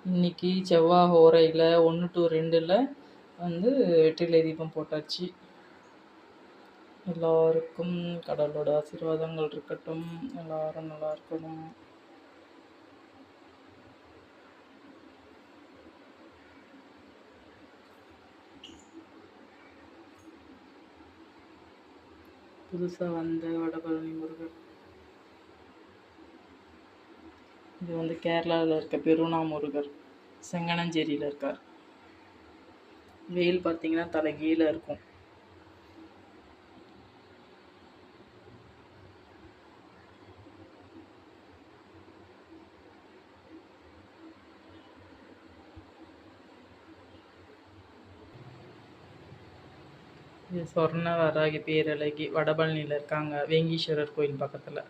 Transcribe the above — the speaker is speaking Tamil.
இன்னைக்கு செவ்வாய் ஹோரையில் 1 to 2ல் வந்து வெற்றிலை தீபம் போட்டாச்சு. எல்லாருக்கும் கடவுளோட ஆசீர்வாதங்கள் இருக்கட்டும். எல்லாரும் நல்லா இருக்கணும். புதுசாக வந்த வடபழனி முருகர். இது வந்து கேரளாவில் இருக்க பெருனா முருகர், செங்கனஞ்சேரியில் இருக்கார். வெயில் பார்த்தீங்கன்னா தலைகீழ இருக்கும். இது சொர்ண வராகி பேரழகி, வடபழனியில் இருக்காங்க, வேங்கீஸ்வரர் கோயில் பக்கத்தில்.